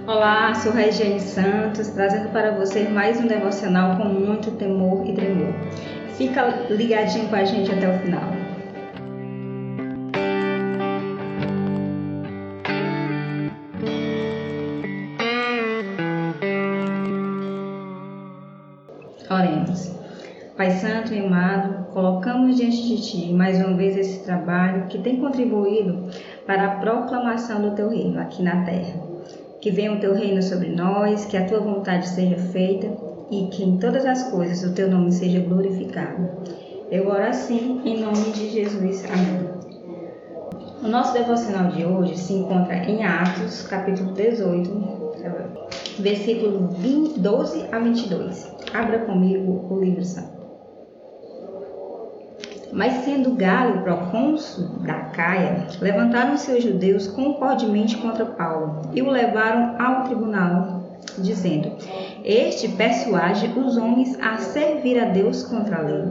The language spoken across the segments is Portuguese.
Olá, sou Regiane Santos, trazendo para você mais um devocional com muito temor e tremor. Fica ligadinho com a gente até o final. Oremos. Pai Santo e amado, colocamos diante de Ti mais uma vez esse trabalho que tem contribuído para a proclamação do Teu reino aqui na terra. Que venha o Teu reino sobre nós, que a Tua vontade seja feita e que em todas as coisas o Teu nome seja glorificado. Eu oro assim, em nome de Jesus. Amém. O nosso devocional de hoje se encontra em Atos, capítulo 18, versículo 12 a 22. Abra comigo o livro santo. Mas sendo Galo procônsul da Acaia, levantaram-se os judeus concordemente contra Paulo e o levaram ao tribunal, dizendo: Este persuade os homens a servir a Deus contra a lei.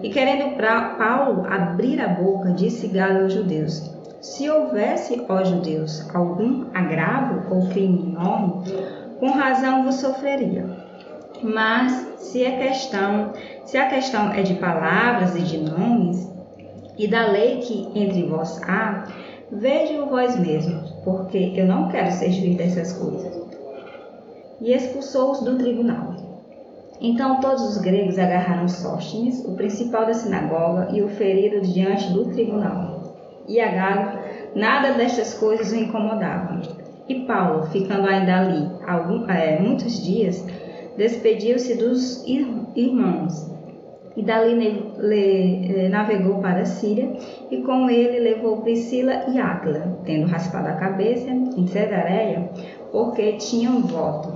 E querendo Paulo abrir a boca, disse Galo aos judeus: Se houvesse, ó judeus, algum agravo ou crime enorme, com razão vos sofreria. Mas se a questão é de palavras e de nomes, e da lei que entre vós há, vede-o vós mesmos, porque eu não quero ser juiz dessas coisas. E expulsou-os do tribunal. Então todos os gregos agarraram Sóstenes, o principal da sinagoga, e o feriram diante do tribunal. E a Galo nada destas coisas o incomodava. E Paulo, ficando ainda ali muitos dias, despediu-se dos irmãos e dali navegou para a Síria e com ele levou Priscila e Áquila, tendo raspado a cabeça em Cesareia, porque tinham voto.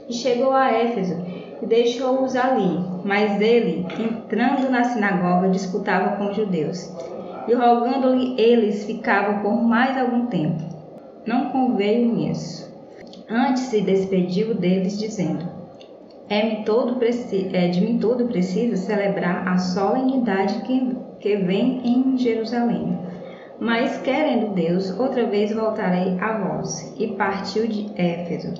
E chegou a Éfeso e deixou-os ali, mas ele, entrando na sinagoga, disputava com os judeus. E rogando-lhe eles, ficavam por mais algum tempo. Não conveio nisso. Antes se despediu deles, dizendo: de mim todo precisa celebrar a solenidade que vem em Jerusalém. Mas, querendo Deus, outra vez voltarei a vós. E partiu de Éfeso.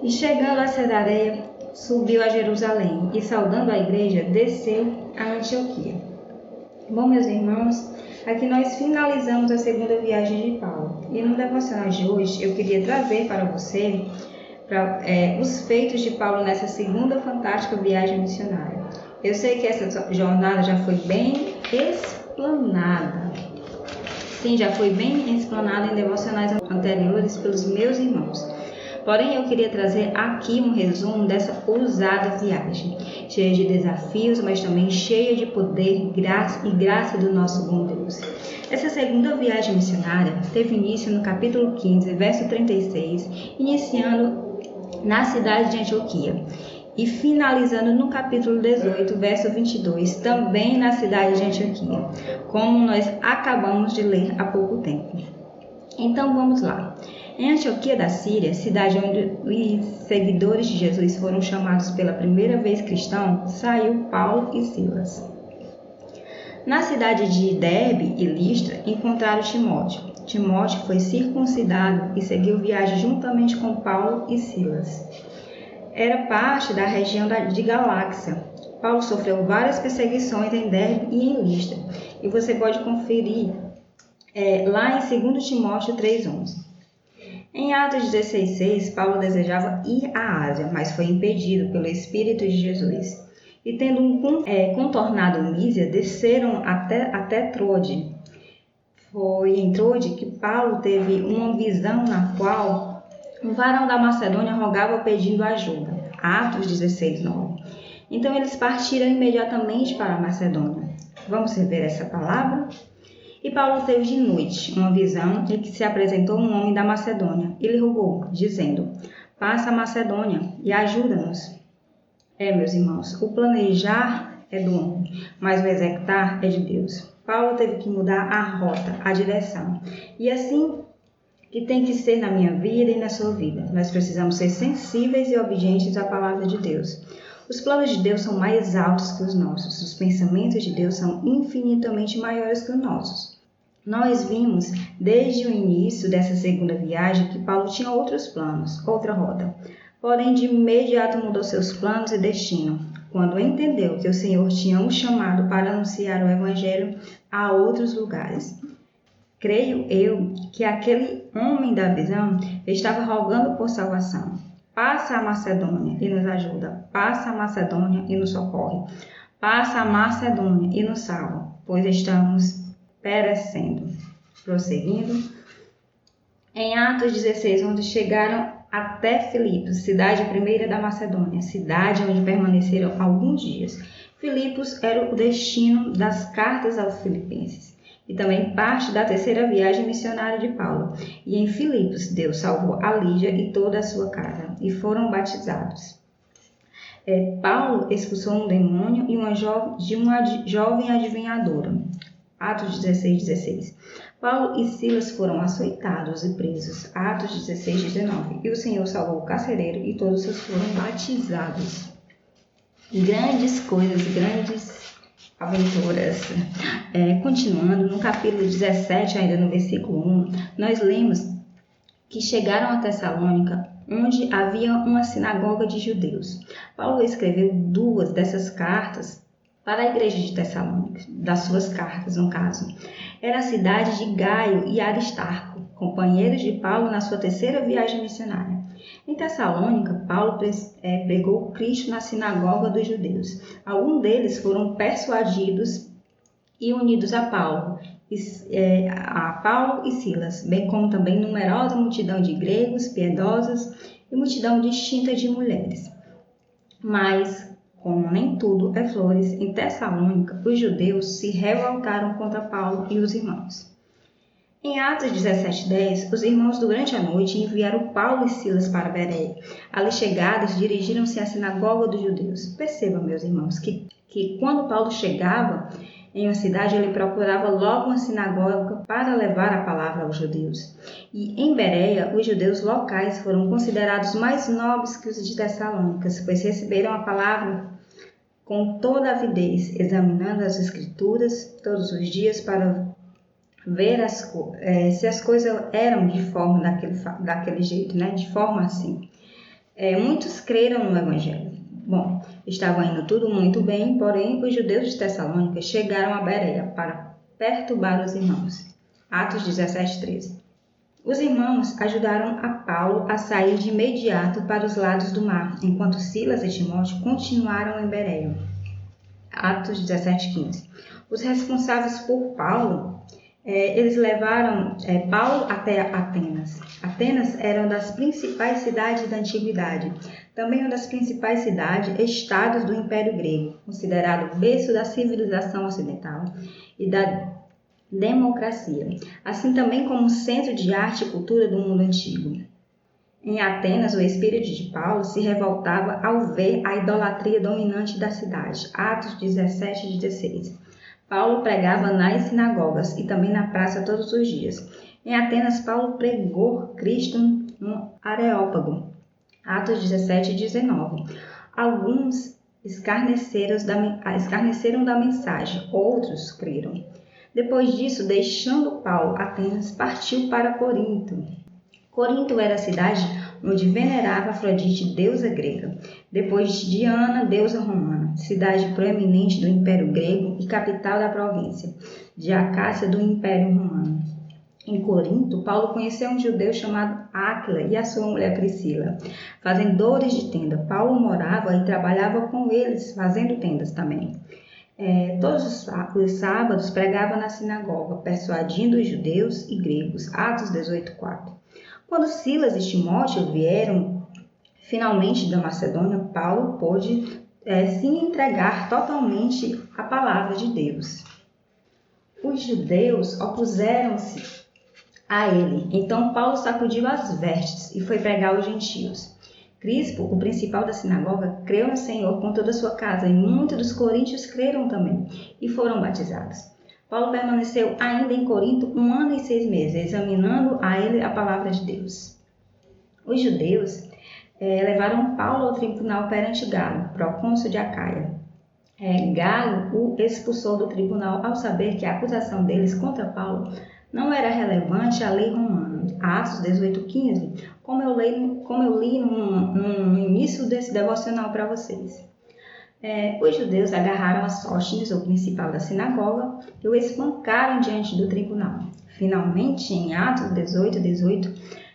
E chegando a Cesareia, subiu a Jerusalém, e saudando a igreja, desceu a Antioquia. Bom, meus irmãos, aqui nós finalizamos a segunda viagem de Paulo. E no devocional de hoje, eu queria trazer para você os feitos de Paulo nessa segunda fantástica viagem missionária. Eu sei que essa jornada já foi bem explanada. Sim, já foi bem explanada em devocionais anteriores pelos meus irmãos. Porém, eu queria trazer aqui um resumo dessa ousada viagem, cheia de desafios, mas também cheia de poder e graça do nosso bom Deus. Essa segunda viagem missionária teve início no capítulo 15, verso 36, iniciando na cidade de Antioquia e finalizando no capítulo 18, verso 22, também na cidade de Antioquia, como nós acabamos de ler há pouco tempo. Então vamos lá. Em Antioquia da Síria, cidade onde os seguidores de Jesus foram chamados pela primeira vez cristão, saiu Paulo e Silas. Na cidade de Derbe e Listra, encontraram Timóteo. Timóteo foi circuncidado e seguiu viagem juntamente com Paulo e Silas. Era parte da região de Galácia. Paulo sofreu várias perseguições em Derbe e em Listra. E você pode conferir lá em 2 Timóteo 3,11. Em Atos 16,6, Paulo desejava ir à Ásia, mas foi impedido pelo Espírito de Jesus. E tendo contornado Mísia, desceram até Trode. Foi em Trode que Paulo teve uma visão na qual um varão da Macedônia rogava pedindo ajuda. Atos 16:9. Então eles partiram imediatamente para a Macedônia. Vamos rever essa palavra? E Paulo teve de noite uma visão em que se apresentou um homem da Macedônia e lhe rogou, dizendo: Passa a Macedônia e ajuda-nos. Meus irmãos, o planejar é do homem, mas o executar é de Deus. Paulo teve que mudar a rota, a direção. E assim que tem que ser na minha vida e na sua vida. Nós precisamos ser sensíveis e obedientes à palavra de Deus. Os planos de Deus são mais altos que os nossos. Os pensamentos de Deus são infinitamente maiores que os nossos. Nós vimos desde o início dessa segunda viagem que Paulo tinha outros planos, outra rota. Porém, de imediato mudou seus planos e destino, quando entendeu que o Senhor tinha o chamado para anunciar o Evangelho a outros lugares. Creio eu que aquele homem da visão estava rogando por salvação. Passa a Macedônia e nos ajuda. Passa a Macedônia e nos socorre. Passa a Macedônia e nos salva, pois estamos perecendo. Prosseguindo, em Atos 16, onde chegaram até Filipos, cidade primeira da Macedônia, cidade onde permaneceram alguns dias. Filipos era o destino das cartas aos filipenses e também parte da terceira viagem missionária de Paulo. E em Filipos, Deus salvou a Lídia e toda a sua casa, e foram batizados. Paulo expulsou um demônio e uma jovem adivinhadora. Atos 16. Paulo e Silas foram açoitados e presos. Atos 16:19. E o Senhor salvou o carcereiro e todos eles foram batizados. Grandes coisas, grandes aventuras. Continuando, no capítulo 17, ainda no versículo 1, nós lemos que chegaram a Tessalônica, onde havia uma sinagoga de judeus. Paulo escreveu 2 dessas cartas para a igreja de Tessalônica, das suas cartas, no caso. Era a cidade de Gaio e Aristarco, companheiros de Paulo na sua terceira viagem missionária. Em Tessalônica, Paulo pregou Cristo na sinagoga dos judeus. Alguns deles foram persuadidos e unidos a Paulo e Silas, bem como também numerosa multidão de gregos piedosos e multidão distinta de mulheres. Mas, como nem tudo é flores, em Tessalônica os judeus se revoltaram contra Paulo e os irmãos. Em Atos 17:10, os irmãos durante a noite enviaram Paulo e Silas para Bereia. Ali chegados, dirigiram-se à sinagoga dos judeus. Percebam, meus irmãos, que quando Paulo chegava em uma cidade, ele procurava logo uma sinagoga para levar a palavra aos judeus. E em Bereia, os judeus locais foram considerados mais nobres que os de Tessalônica, pois receberam a palavra com toda avidez, examinando as escrituras todos os dias para ver se as coisas eram de forma daquele jeito, né? De forma assim. Muitos creram no Evangelho. Bom, estava indo tudo muito bem, porém os judeus de Tessalônica chegaram a Bereia para perturbar os irmãos. Atos 17:13. Os irmãos ajudaram a Paulo a sair de imediato para os lados do mar, enquanto Silas e Timóteo continuaram em Bereia. Atos 17:15. Os responsáveis por Paulo, eles levaram Paulo até Atenas. Atenas era uma das principais cidades da antiguidade, também uma das principais estados do Império Grego, considerado berço da civilização ocidental e da democracia, assim também como centro de arte e cultura do mundo antigo. Em Atenas, o espírito de Paulo se revoltava ao ver a idolatria dominante da cidade. Atos 17:16. Paulo pregava nas sinagogas e também na praça todos os dias. Em Atenas, Paulo pregou Cristo no Areópago. Atos 17:19. Alguns escarneceram da mensagem, outros creram. Depois disso, deixando Paulo Atenas, partiu para Corinto. Corinto era a cidade onde venerava Afrodite, deusa grega. Depois Diana, deusa romana, cidade proeminente do Império Grego e capital da província de Acácia do Império Romano. Em Corinto, Paulo conheceu um judeu chamado Áquila e a sua mulher Priscila, fazendores de tenda. Paulo morava e trabalhava com eles, fazendo tendas também. Todos os sábados pregava na sinagoga, persuadindo os judeus e gregos. Atos 18:4. Quando Silas e Timóteo vieram finalmente da Macedônia, Paulo pôde se entregar totalmente à palavra de Deus. Os judeus opuseram-se a ele, então Paulo sacudiu as vestes e foi pregar aos gentios. Crispo, o principal da sinagoga, creu no Senhor com toda a sua casa, e muitos dos coríntios creram também e foram batizados. Paulo permaneceu ainda em Corinto 1 ano e 6 meses, examinando a ele a palavra de Deus. Os judeus levaram Paulo ao tribunal perante Galo, procônsul de Acaia. Galo o expulsou do tribunal ao saber que a acusação deles contra Paulo não era relevante a lei romana. Atos 18:15, como eu li no início desse devocional para vocês. Os judeus agarraram a Sóstenes, o principal da sinagoga, e o espancaram diante do tribunal. Finalmente, em Atos 18:18,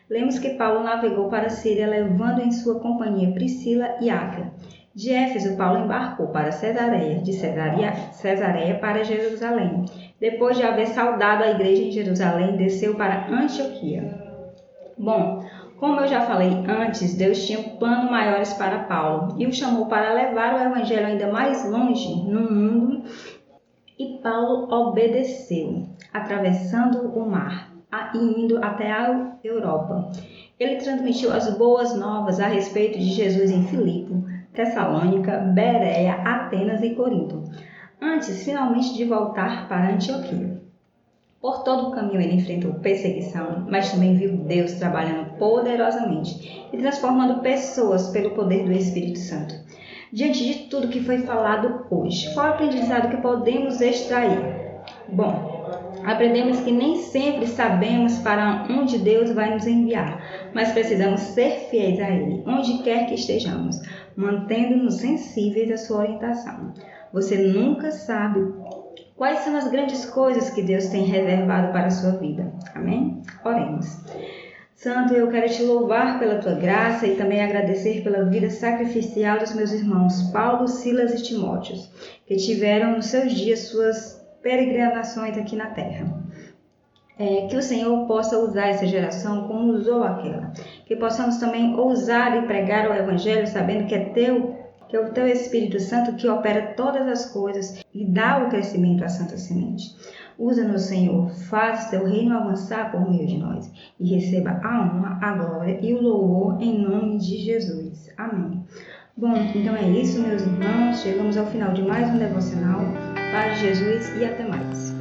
lemos que Paulo navegou para a Síria, levando em sua companhia Priscila e Áquila. De Éfeso, Paulo embarcou para Cesareia, de Cesareia para Jerusalém. Depois de haver saudado a igreja em Jerusalém, desceu para Antioquia. Bom, como eu já falei antes, Deus tinha planos maiores para Paulo e o chamou para levar o evangelho ainda mais longe no mundo, e Paulo obedeceu, atravessando o mar e indo até a Europa. Ele transmitiu as boas novas a respeito de Jesus em Filipe, Tessalônica, Bereia, Atenas e Corinto, antes finalmente de voltar para Antioquia. Por todo o caminho ele enfrentou perseguição, mas também viu Deus trabalhando poderosamente e transformando pessoas pelo poder do Espírito Santo. Diante de tudo que foi falado hoje, qual é o aprendizado que podemos extrair? Bom, aprendemos que nem sempre sabemos para onde Deus vai nos enviar, mas precisamos ser fiéis a Ele, onde quer que estejamos, mantendo-nos sensíveis à sua orientação. Você nunca sabe quais são as grandes coisas que Deus tem reservado para a sua vida. Amém? Oremos. Santo, eu quero te louvar pela tua graça e também agradecer pela vida sacrificial dos meus irmãos Paulo, Silas e Timóteo, que tiveram nos seus dias suas peregrinações aqui na terra. Que o Senhor possa usar essa geração como usou aquela. Que possamos também ousar e pregar o Evangelho sabendo que é o Teu Espírito Santo que opera todas as coisas e dá o crescimento à Santa Semente. Usa-nos, Senhor, faz Teu reino avançar por meio de nós e receba a honra, a glória e o louvor em nome de Jesus. Amém. Bom, então é isso, meus irmãos. Chegamos ao final de mais um devocional. Paz de Jesus e até mais.